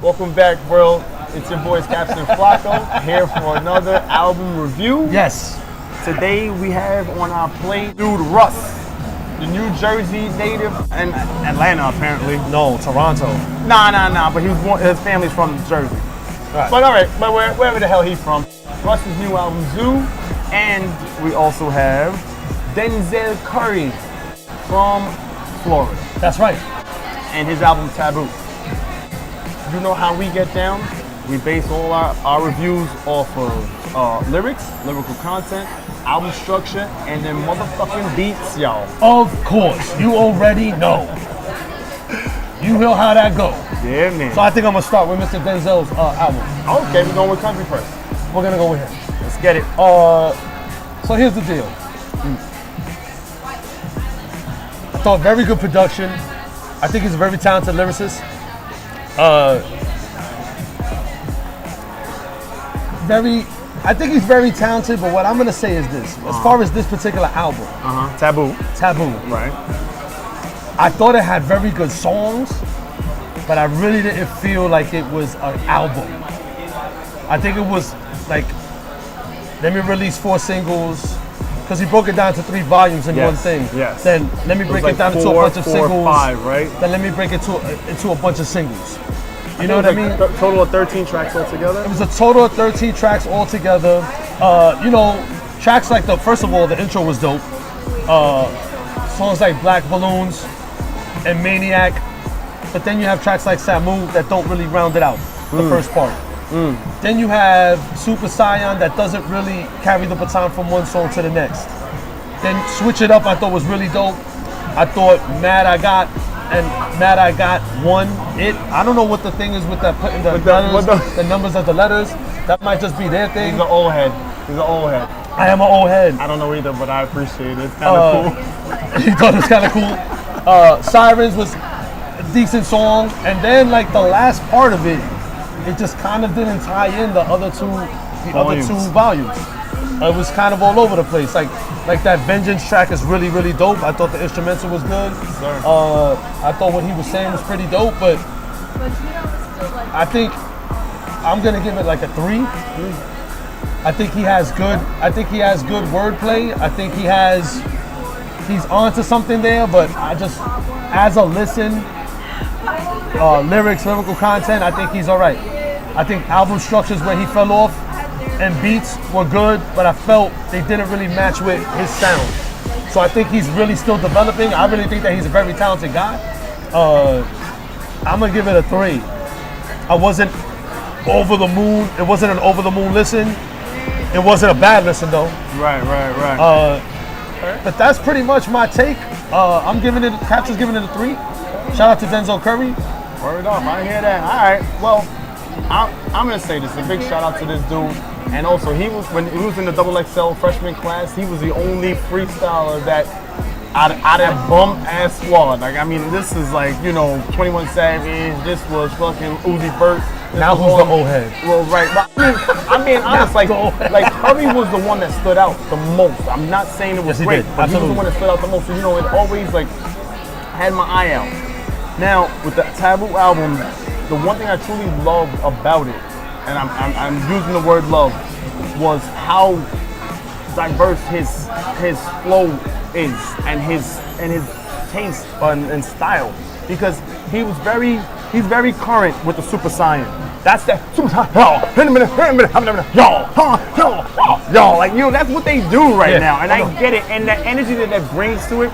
Welcome back, bro. It's your boys Captain Flacco here for another album review. Yes. Today we have on our plate dude Russ, the New Jersey native and Atlanta apparently. No, Toronto. Nah. But his family's from Jersey. Right. But all right, but wherever the hell he's from. Russ's new album Zoo, and we also have Denzel Curry from Florida. That's right. And his album Taboo. You know how we get down? We base all our reviews off of lyrics, lyrical content, album structure, and then motherfucking beats, y'all. Of course. You already know. You know how that go. Yeah, man. So I think I'm going to start with Mr. Denzel's album. Okay, we're going with country first. We're going to go with him. Let's get it. So here's the deal. I thought very good production. I think he's a very talented lyricist. I think he's very talented, but what I'm gonna say is this. As far as this particular album, Taboo. Right. I thought it had very good songs, but I really didn't feel like it was an album. I think it was like, let me release 4 singles, because he broke it down to 3 volumes in one thing. Yes. Then let me break it down into a bunch of singles. 5, right? Then let me break it into a bunch of singles. You know what I mean? Total of 13 tracks altogether? It was a total of 13 tracks altogether. Tracks like first of all, the intro was dope. Songs like Black Balloons and Maniac. But then you have tracks like Samu that don't really round it out, the first part. Then you have Super Saiyan that doesn't really carry the baton from one song to the next. Then Switch It Up I thought was really dope. I thought Mad I Got and Mad I Got One It. I don't know what the thing is with that putting the numbers of the letters. That might just be their thing. He's an old head. I am an old head. I don't know either, but I appreciate it. It's kind of cool. He thought it was kind of cool. Sirens was a decent song. And then like the last part of it, it just kind of didn't tie in the other two volumes. It was kind of all over the place. Like that Vengeance track is really, really dope. I thought the instrumental was good. I thought what he was saying was pretty dope, but I think I'm gonna give it like a 3. I think he has good wordplay. I think he's onto something there, but I just, as a listen, lyrics, lyrical content, I think he's all right. I think album structures where he fell off and beats were good, but I felt they didn't really match with his sound. So I think he's really still developing. I really think that he's a very talented guy. I'm gonna give it a 3. I wasn't over the moon. It wasn't an over the moon listen. It wasn't a bad listen though. Right. But that's pretty much my take. Captain's giving it a 3. Shout out to Denzel Curry. Word up, I hear that. All right, well, I'm gonna say this, a big shout out to this dude. And also, when he was in the XXL freshman class, he was the only freestyler that out of that bum ass squad. Like, I mean, this is like, 21 Savage, this was fucking Uzi Vert. Now who's the old head? Well, right, but I'm being honest, like Curry was the one that stood out the most. I'm not saying it was great, but he was the one that stood out the most. So, it always like had my eye out. Now, with the Taboo album, the one thing I truly loved about it, and I'm using the word love, was how diverse his flow is and his taste and style, because he's very current with the Super Saiyan. That's that Super Saiyan, that's what they do right now, and I get it, and the energy that brings to it,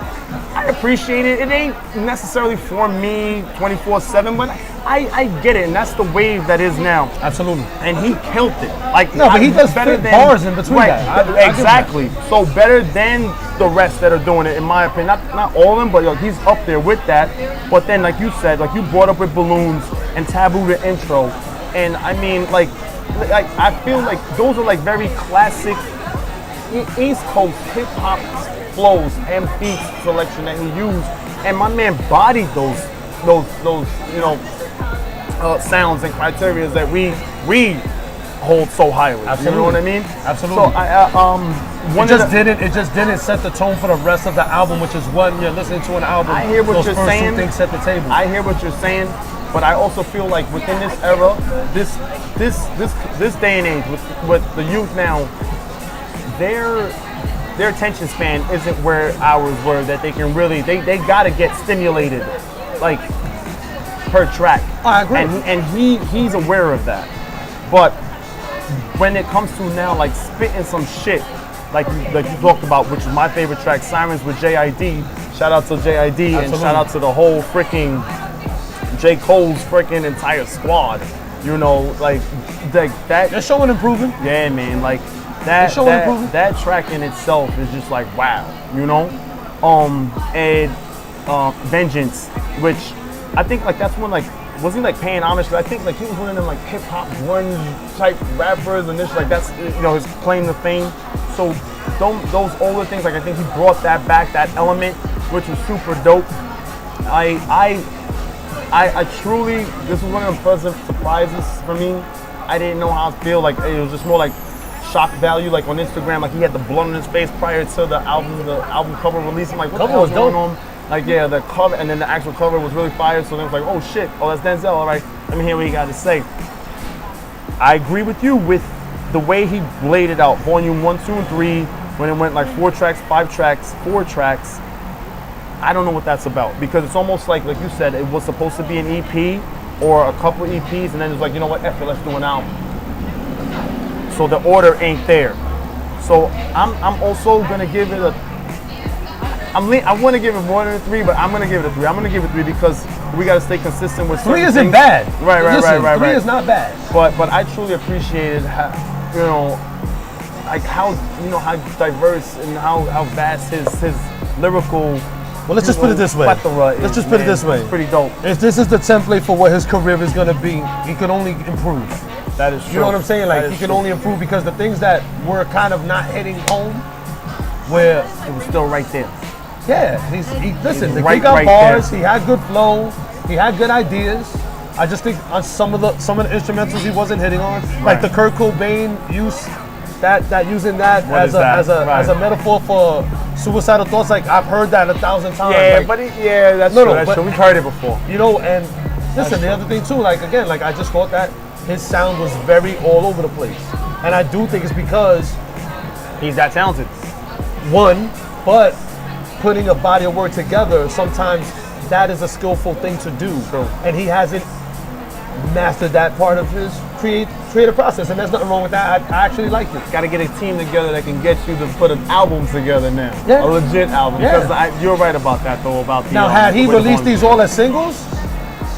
I appreciate it. It ain't necessarily for me 24/7, but I get it, and that's the wave that is now. Absolutely. And he killed it. But he does better than bars in between that. Exactly. So better than the rest that are doing it, in my opinion. Not all of them, but he's up there with that. But then, like you said, like you brought up with Balloons and Taboo, the intro, and I mean, like I feel like those are like very classic East Coast hip hop flows and beats selection that he used, and my man bodied those sounds and criteria that we hold so highly. Absolutely. You know what I mean? Absolutely. So it just didn't set the tone for the rest of the album, which is when you're listening to an album. I hear what those you're first saying. Two things set the table. I hear what you're saying, But I also feel like within this era, this day and age, with the youth now, their attention span isn't where ours were. That they can really, they gotta get stimulated, like per track. I agree. And he's aware of that. But when it comes to now, like spitting some shit, like you talked about, which is my favorite track, Sirens with JID. Shout out to JID. Absolutely. And shout out to the whole freaking J. Cole's freaking entire squad. You know, like that. They're showing improving. Yeah, man. Like that track in itself is just like wow. You know, Vengeance, which I think like that's when like. Was he like paying homage? I think like he was one of them like hip hop grunge type rappers, and this like that's his claim to fame. So those older things, like I think he brought that back, that element, which was super dope. I truly, this was one of the pleasant surprises for me. I didn't know how to feel. Like it was just more like shock value. Like on Instagram, like he had the blood on his face prior to the album cover release. I'm like, what the hell is going on? Like, yeah, the cover, and then the actual cover was really fire, so then it was like, oh shit, oh, that's Denzel, all right, let me hear what he got to say. I agree with you with the way he laid it out, volume 1, 2, and 3, when it went like 4 tracks, 5 tracks, 4 tracks. I don't know what that's about, because it's almost like you said, it was supposed to be an EP, or a couple EPs, and then it's like, you know what, F it, let's do an album. So the order ain't there. So I'm also gonna give it a, I want to give it more than a 3, but I'm going to give it a 3. I'm going to give it a 3 because we got to stay consistent with certain 3 isn't things. bad. Right. 3 is not bad. But I truly appreciated how, like how diverse and how vast his lyrical. Well, let's just put it this way. Let's just put it this way. It's pretty dope. If this is the template for what his career is going to be, he can only improve. That is true. You know what I'm saying? Like he can only improve because the things that were kind of not hitting home, where it was still right there. Yeah, listen, the kid got bars, he had good flow, he had good ideas. I just think on some of the instrumentals he wasn't hitting on. Right. Like the Kurt Cobain use using that as a metaphor for suicidal thoughts. Like I've heard that 1,000 times. Yeah, like, but that's true. That's true. We've heard it before. You know, and listen, the other thing too, like again, like I just thought that his sound was very all over the place. And I do think it's because he's that talented. One, but putting a body of work together, sometimes that is a skillful thing to do. True. And he hasn't mastered that part of his creative process, and there's nothing wrong with that. I actually like it. Got to get a team together that can get you to put an album together now. Yeah. A legit album. Yeah. Because you're right about that, though, about the Now, had he released these all as singles,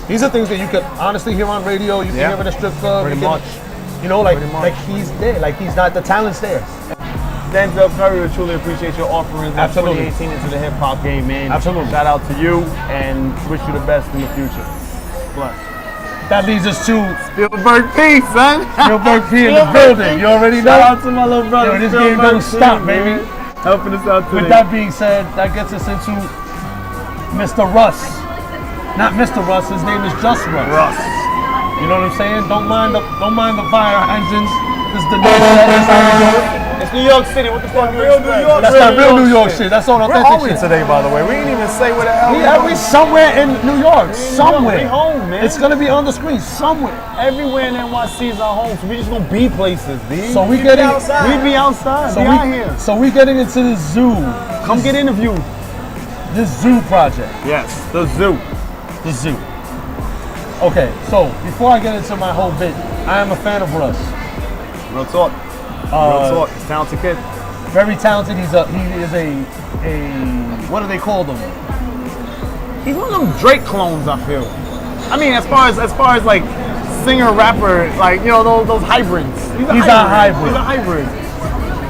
these are things that you could honestly hear on radio, you can hear in a strip club. Pretty much. You know, like he's there, like he's not, the talent's there. Denzel Curry, we truly appreciate your offerings in 2018 into the hip-hop game, man. Absolutely. Shout out to you, and wish you the best in the future. Bless. That leads us to Spielberg P, son. Spielberg P in the building. You already know. Shout out to my little brother. Yo, this game don't stop, baby. Helping us out today. With that being said, that gets us into Mr. Russ. Not Mr. Russ, his name is just Russ. You know what I'm saying? Don't mind the fire engines. This is the new set. That's how we do it. It's New York City. What the fuck? Real New York. That's not real New York shit. That's all authentic shit. Where are we today, by the way? We didn't even say where the hell we somewhere in New York. Somewhere. We home, man. It's gonna be on the screen somewhere. Everywhere in NYC is our home, so we just gonna be places, B. So we be outside. We be outside. So out here. So we getting into the zoo. Come get interviewed. This zoo project. Yes, the zoo. The zoo. Okay, so before I get into my whole bit, I am a fan of Russ. Real talk. Real talk. He's a talented kid. Very talented. He is a what do they call them? He's one of them Drake clones, I feel. I mean, as far as like singer rapper, like those hybrids. He's a hybrid. He's a hybrid.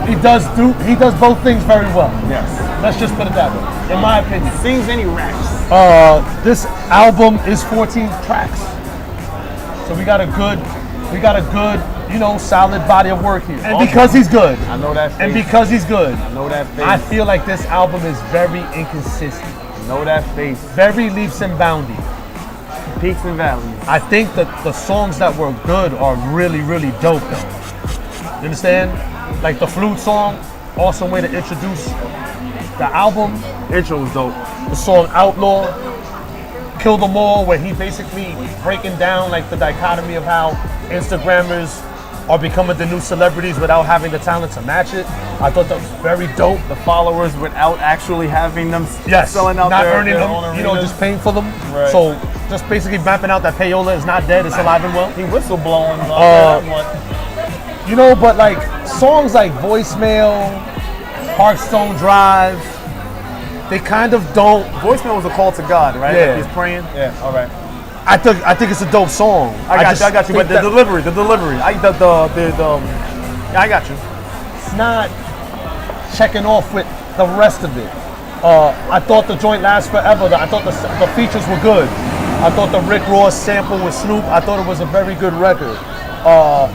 He does both things very well. Yes. Let's just put it that way. In my opinion. Sings and he raps. This album is 14 tracks. So we got a good, solid body of work here. And because he's good. I know that face. And because he's good. I know that face. I feel like this album is very inconsistent. I know that face. Very leaps and boundy. Peaks and valleys. I think that the songs that were good are really, really dope though. You understand? Like the flute song, awesome way to introduce the album. Intro was dope. The song Outlaw, Kill Them All, where he basically breaking down like the dichotomy of how Instagrammers are becoming the new celebrities without having the talent to match it. I thought that was very dope. The followers without actually having them selling out not their, earning their them, own you know, arenas. just paying for them. Right. So just basically mapping out that payola is not dead, it's alive and well. He whistleblowing. You know, but like songs like Voicemail, Parkstone Drive, they kind of don't. Voicemail was a call to God, right? Yeah. Like he's praying. Yeah. All right. I think it's a dope song. I got you. But the delivery. I got you. It's not checking off with the rest of it. I thought the joint lasts forever. I thought the features were good. I thought the Rick Ross sample with Snoop, I thought it was a very good record.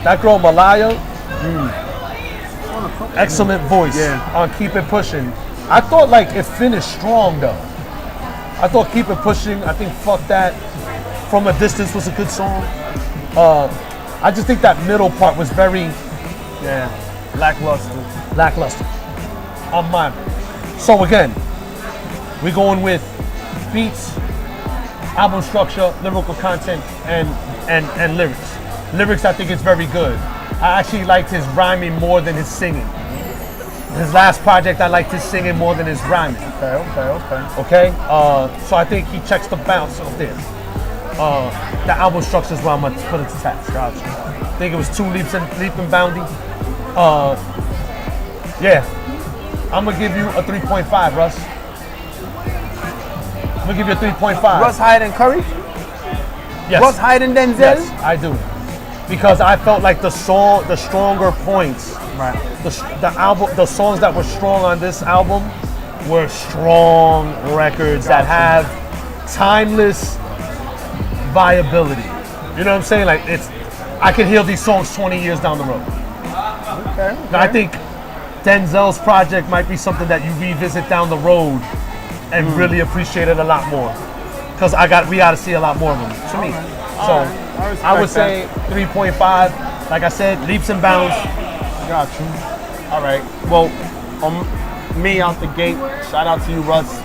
That girl Malaya, excellent voice on Keep It Pushing. I thought like it finished strong though. I thought Keep It Pushing, I think Fuck That, From a Distance was a good song. I just think that middle part was very lackluster on mine. So again, we're going with beats, album structure, lyrical content, and lyrics. Lyrics I think is very good. I actually liked his rhyming more than his singing. His last project I liked his singing more than his rhyming. Okay? So I think he checks the bounce of this. The album structure is where I'm gonna put it to task. Gotcha. I think it was two leap and boundy. I'm gonna give you a 3.5, Russ. I'm gonna give you a 3.5. Russ higher than Curry? Yes. Russ higher than Denzel? Yes, I do. Because I felt like the stronger points, the songs that were strong on this album were strong records that have timeless viability. You know what I'm saying? Like I can hear these songs 20 years down the road. Okay. Now I think Denzel's project might be something that you revisit down the road and really appreciate it a lot more. Because we got to see a lot more of them to me. So I would say 3.5. Like I said, leaps and bounds. Got you. All right. Well, me out the gate. Shout out to you, Russ.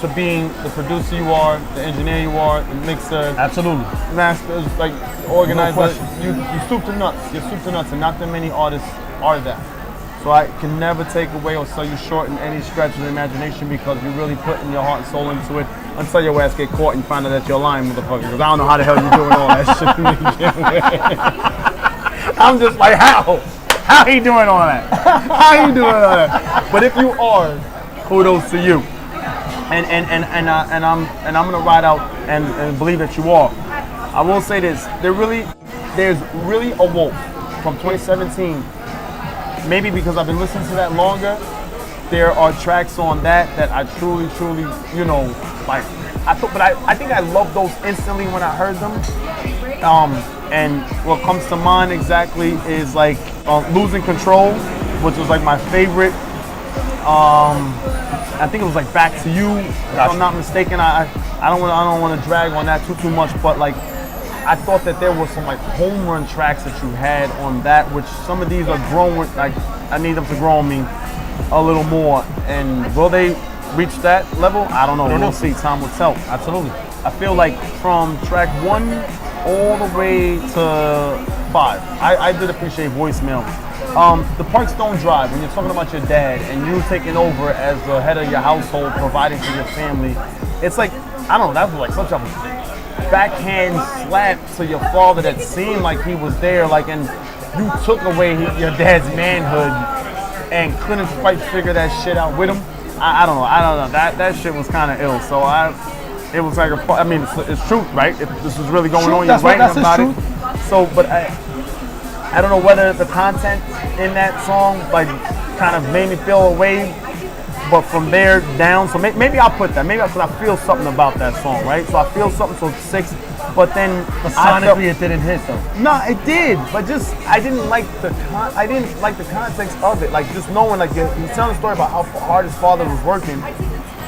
To being the producer you are, the engineer you are, the mixer, Absolutely. masters, like organizer. No question. You soup to nuts. You're soup to nuts, and not that many artists are that. So I can never take away or sell you short in any stretch of the imagination because you're really putting your heart and soul into it until your ass get caught and find out that you're lying, motherfucker. Because I don't know how the hell you're doing all that shit to me. I'm just like, how? How he doing all that? How you doing all that? But if you are, kudos to you. And I'm gonna ride out and believe that you are. I will say this: there's really a wolf from 2017. Maybe because I've been listening to that longer, there are tracks on that I truly, you know, like I think I loved those instantly when I heard them. And what comes to mind exactly is like Losing Control, which was like my favorite. I think it was like Back to You, if I'm not mistaken. I don't want to drag on that too much, but like I thought that there were some like home run tracks that you had on that, which some of these are grown with. Like I need them to grow on me a little more. And will they reach that level? I don't know. We'll see. Time will tell. Absolutely. I feel like from track 1 all the way to 5, I did appreciate Voicemail. The Parkstone Drive, when you're talking about your dad and you taking over as the head of your household, providing for your family, it's like, I don't know, that was like such a backhand slap to your father that seemed like he was there, like, and you took away your dad's manhood and couldn't quite figure that shit out with him. I don't know. That shit was kind of ill. So it was like it's truth, right? If this is really going on, you're writing about it. So, but I don't know whether the content in that song like kind of made me feel a way, but from there down, so maybe I'll put that. Maybe because I feel something about that song, right? So I feel something, so 6. But then sonically, it didn't hit though. No, it did, but just I didn't like the context of it. Like just knowing, like he's telling a story about how hard his father was working,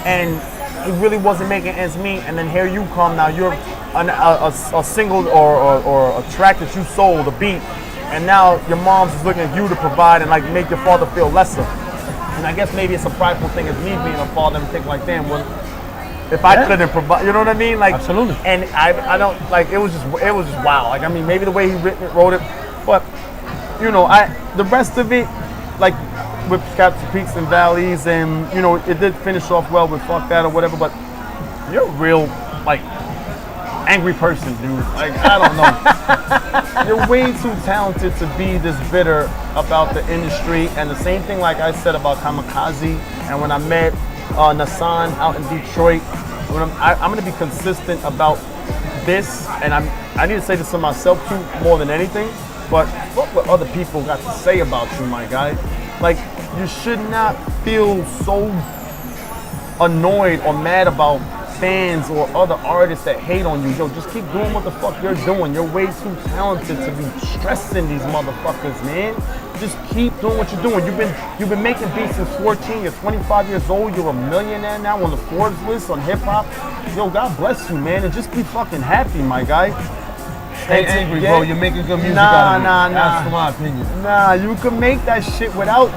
and he really wasn't making ends meet. And then here you come, now you're a single or a track that you sold, a beat, and now your mom's is looking at you to provide and like make your father feel lesser. And I guess maybe it's a prideful thing as me being a father and think like, damn, well, if I couldn't provide. You know what I mean? Like, absolutely. And I don't like. It was just wow. Like, I mean, maybe the way he wrote it, but you know, the rest of it, like with Caps, Peaks and Valleys, and you know, it did finish off well with Fuck That or whatever. But you're a real like angry person, dude. Like, I don't know. You're way too talented to be this bitter about the industry. And the same thing, like I said about Kamikaze, and when I met Nassan out in Detroit, when I'm going to be consistent about this, and I need to say this to myself too, more than anything. But look what other people got to say about you, my guy. Like, you should not feel so annoyed or mad about fans or other artists that hate on you. Yo, just keep doing what the fuck you're doing. You're way too talented to be stressing these motherfuckers, man. Just keep doing what you're doing. You've been making beats since 14. You're 25 years old. You're a millionaire now on the Forbes list on hip hop. Yo, God bless you, man, and just be fucking happy, my guy. Stay angry, bro. You're making good music out of it. That's my opinion. Nah, you can make that shit without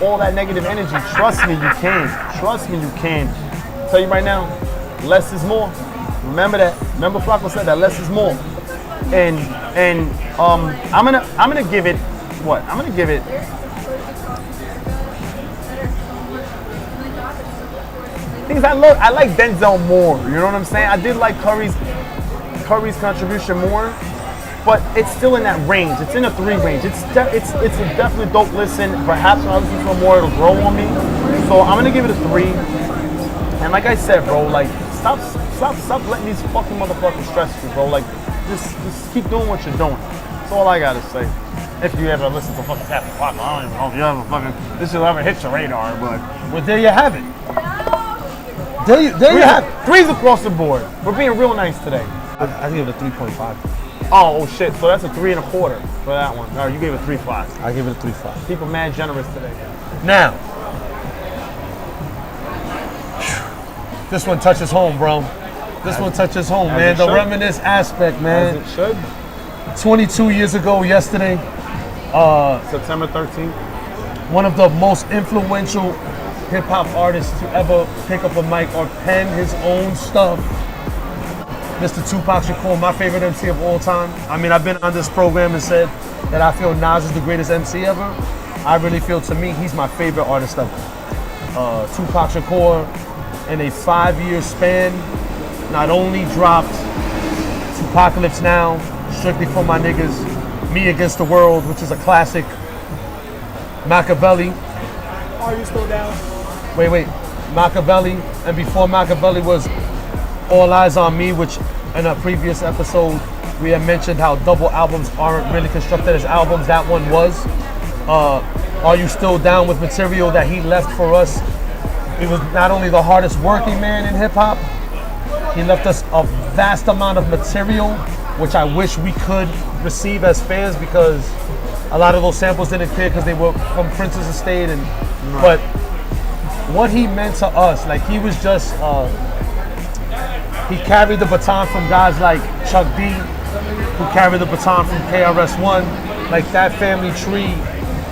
all that negative energy. Trust me, you can. Trust me, you can. I'll tell you right now, less is more. Remember that. Remember Flacco said that less is more. And I'm gonna give it what? I'm gonna give it. Things I like Denzel more. You know what I'm saying? I did like Curry's contribution more, but it's still in that range. It's in a 3 range. It's a definitely dope listen. Perhaps when I listen to it more, it'll grow on me. So I'm gonna give it a 3. And like I said, bro, like stop letting these fucking motherfuckers stress you, bro. Like just keep doing what you're doing. That's all I gotta say. If you ever listen to fucking Captain Flacco, I don't even know if you ever fucking this will ever hit your radar, but well, there you have it. There you have it. 3s across the board. We're being real nice today. I give it a 3.5. Oh shit! So that's a 3 1/4 for that one. No, you gave it 3.5. I give it a 3.5. People mad generous today. Now, this one touches home, bro. This one touches home, man. The reminisce aspect, man. As it should. 22 years ago yesterday. September 13th. One of the most influential hip hop artists to ever pick up a mic or pen his own stuff. Mr. Tupac Shakur, my favorite MC of all time. I mean, I've been on this program and said that I feel Nas is the greatest MC ever. I really feel, to me, he's my favorite artist ever. Tupac Shakur, in a 5-year span, not only dropped Tupacalypse Now, Strictly for My Niggas, Me Against the World, which is a classic, Machiavelli. Are you still down? Wait. Machiavelli, and before Machiavelli was All Eyes on Me, which in a previous episode we had mentioned how double albums aren't really constructed as albums. That one was. Are You Still Down with material that he left for us? He was not only the hardest working man in hip hop, he left us a vast amount of material, which I wish we could receive as fans, because a lot of those samples didn't clear because they were from Prince's estate. And but what he meant to us, like he was just. He carried the baton from guys like Chuck D, who carried the baton from KRS-One, like that family tree,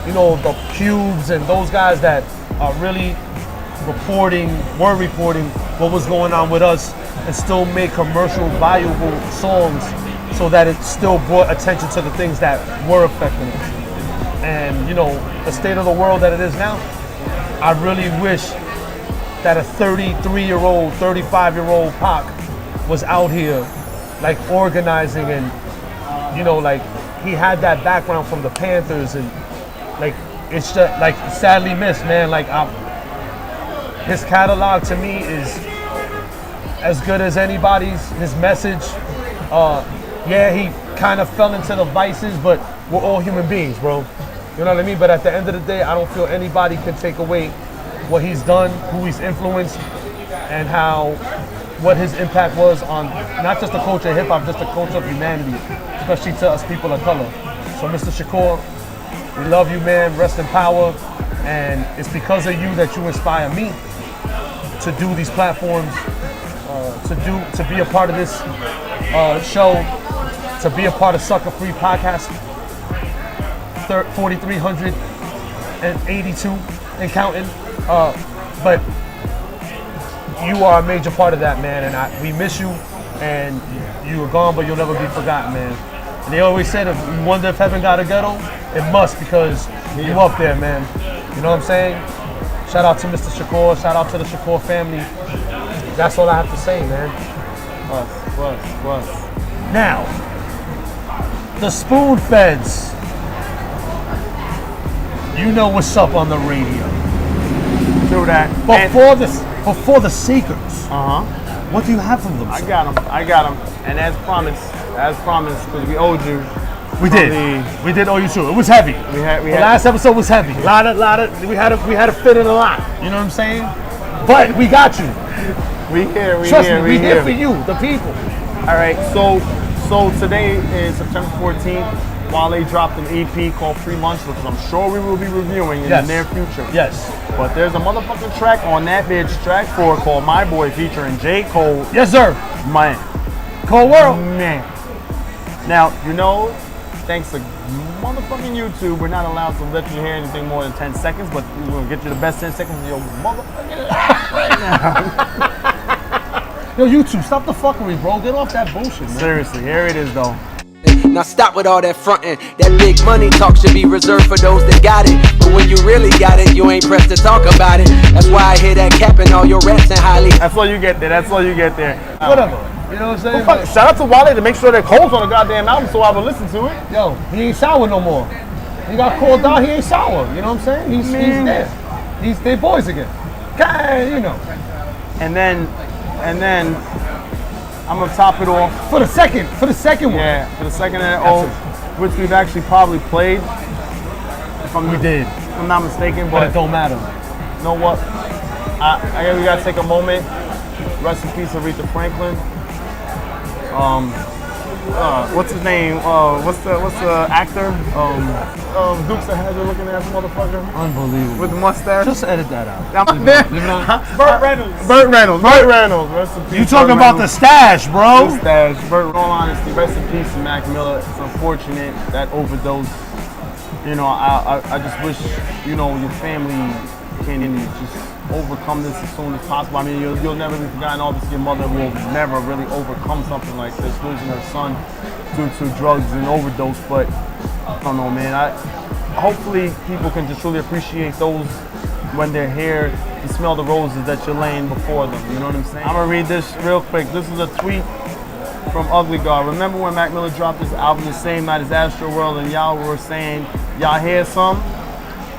you know, the Cubes and those guys that are really were reporting what was going on with us and still make commercial valuable songs so that it still brought attention to the things that were affecting us. And, you know, the state of the world that it is now, I really wish that a 33-year-old, 35-year-old Pac was out here, like organizing, and you know, like he had that background from the Panthers, and like it's just like sadly missed, man. Like his catalog to me is as good as anybody's. His message, yeah, he kind of fell into the vices, but we're all human beings, bro. You know what I mean? But at the end of the day, I don't feel anybody can take away what he's done, who he's influenced, and what his impact was on not just the culture of hip hop, just the culture of humanity, especially to us people of color. So Mr. Shakur, we love you, man. Rest in power. And it's because of you that you inspire me to do these platforms, to be a part of this show, to be a part of Sucker Free Podcast 4382 and counting. But you are a major part of that, man, and we miss you, and you are gone, but you'll never be forgotten, man. And they always said, if you wonder if heaven got a ghetto, it must, because you up there, man. You know what I'm saying? Shout out to Mr. Shakur, shout out to the Shakur family. That's all I have to say, man. Plus. Now, the spoon feds. You know what's up on the radio. Do that. Before the Seekers. What do you have from them? I got them. And as promised, because we owed you. We did owe you too. It was heavy. The last episode was heavy. We had to fit in a lot. You know what I'm saying? But we got you. We here. We're here for you, the people. All right. So today is September 14th. Wale dropped an EP called Free Lunch, which I'm sure we will be reviewing in the near future. Yes. But there's a motherfucking track on that bitch, track 4, called My Boy, featuring J. Cole. Yes, sir. Man. Cold World. Man. Now, you know, thanks to motherfucking YouTube, we're not allowed to let you hear anything more than 10 seconds, but we're going to get you the best 10 seconds of your motherfucking life right now. Yo, YouTube, stop the fuckery, bro. Get off that bullshit, man. Seriously, here it is, though. Now stop with all that frontin'. That big money talk should be reserved for those that got it. But when you really got it, you ain't pressed to talk about it. That's why I hear that capping all your raps and highly. That's all you get there. Whatever. You know what I'm saying? Well, shout out to Wale to make sure that Cole's on the goddamn album so I will listen to it. Yo, he ain't sour no more. He got called out, he ain't sour. You know what I'm saying? He's there. They boys again. God, you know. And then I'm gonna top it off for the second one. Yeah, for the second and which we've actually probably played. If I'm not mistaken, but it don't matter. You know what? I guess we gotta take a moment. Rest in peace, Aretha Franklin. What's his name? What's the actor? Dukes the Hazzard looking ass motherfucker. Unbelievable. With the mustache. Just edit that out. Burt Reynolds. Rest in peace. You talking about the stash, bro? The stash. Burt, in all honesty, rest in peace to Mac Miller. It's unfortunate that overdose. You know, I just wish, you know, your family can just overcome this as soon as possible. I mean, you'll never be forgotten. Obviously, your mother will never really overcome something like this, losing her son due to drugs and overdose. But I don't know, man. Hopefully, people can just really appreciate those when they're here to smell the roses that you're laying before them. You know what I'm saying? I'm gonna read this real quick. This is a tweet from Ugly God. Remember when Mac Miller dropped this album the same night as Astro World, and y'all were saying, y'all hear some?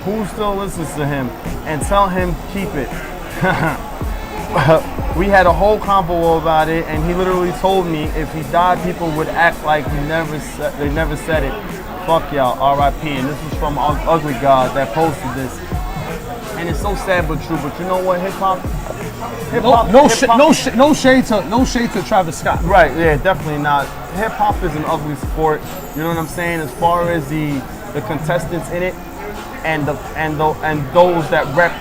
Who still listens to him? And tell him keep it. We had a whole convo about it, and he literally told me if he died, people would act like they never said it. Fuck y'all, R.I.P. And this was from Ugly God that posted this. And it's so sad but true. But you know what? Hip hop. No shade to Travis Scott. Right? Yeah, definitely not. Hip hop is an ugly sport. You know what I'm saying? As far as the contestants in it. And those that rep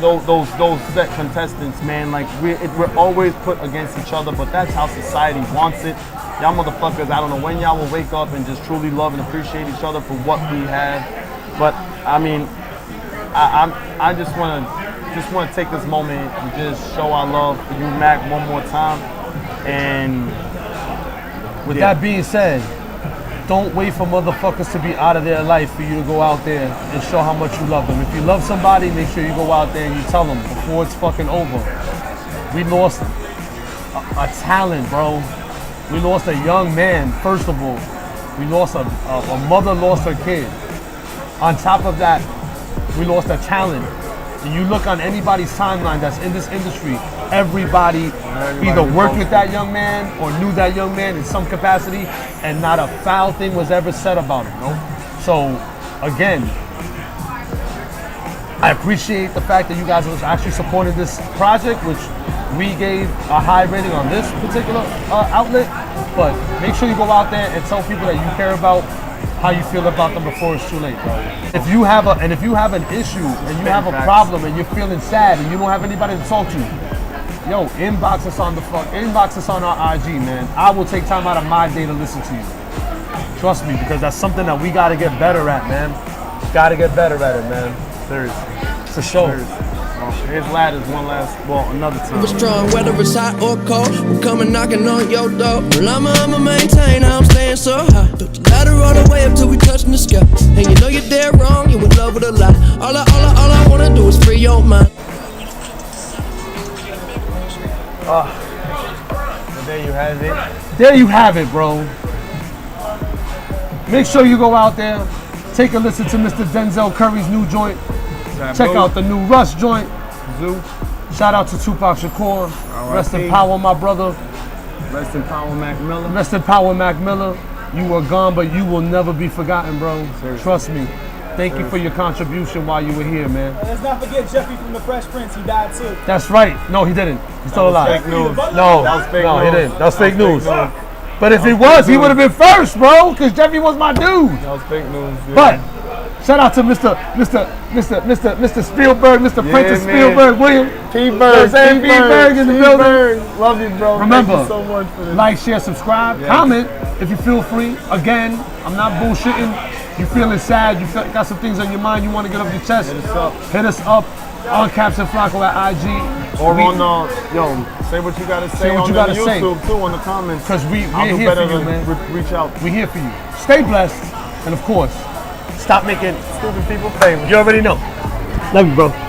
those set contestants, man, like we're always put against each other, but that's how society wants it. Y'all motherfuckers, I don't know when y'all will wake up and just truly love and appreciate each other for what we have. But I mean, I just want to take this moment and just show our love for you, Mac, one more time. And with that being said, don't wait for motherfuckers to be out of their life for you to go out there and show how much you love them. If you love somebody, make sure you go out there and you tell them before it's fucking over. We lost a talent, bro. We lost a young man, first of all. We lost a mother lost her kid. On top of that, we lost a talent. And you look on anybody's timeline that's in this industry, everybody either worked with that young man or knew that young man in some capacity, and not a foul thing was ever said about him. No? So, again, I appreciate the fact that you guys was actually supporting this project, which we gave a high rating on this particular outlet. But make sure you go out there and tell people that you care about how you feel about them before it's too late, bro. If you have an issue and you have a problem and you're feeling sad and you don't have anybody to talk to, yo, inbox us on our IG, man. I will take time out of my day to listen to you. Trust me, because that's something that we gotta get better at, man. Gotta get better at it, man. Seriously. For sure. Seriously. Here's ladders, another time. It's strong, whether it's hot or cold. We're coming knocking on your door. Well, I'ma maintain, I'm staying so high. Built the ladder all the way up till we touching the sky. And you know you're dead wrong, you in love with a lie. All I wanna do is free your mind. There you have it. There you have it, bro. Make sure you go out there, take a listen to Mr. Denzel Curry's new joint. Check out the new Russ joint. Zoo. Shout out to Tupac Shakur. Rest in power, my brother. Rest in power, Mac Miller. Rest in power, Mac Miller. You were gone, but you will never be forgotten, bro. Seriously. Trust me. Thank you for your contribution while you were here, man. Let's not forget Jeffrey from the Fresh Prince. He died too. That's right. No, he didn't. He's still alive. Fake news. No, That was fake no, he news. didn't. That's fake news. news. But if he was, he would have been first, bro, because Jeffrey was my dude. That was fake news. Yeah. But shout out to Mr. Spielberg, Mr. Prentice man. Spielberg, William. P-Bird, P-Bird in the building. Love you, bro. Remember, Thank you so much for this. like, share, subscribe, comment if you feel free. Again, I'm not bullshitting. You feeling sad, got some things on your mind you want to get off your chest. Hit us up on Captain Flacco at IG. Or say what you gotta say on YouTube too, on the comments. Because we're I'll do here better for you, than man. reach out. We're here for you. Stay blessed, and of course, stop making Stupid people famous. You already know. Love you, bro.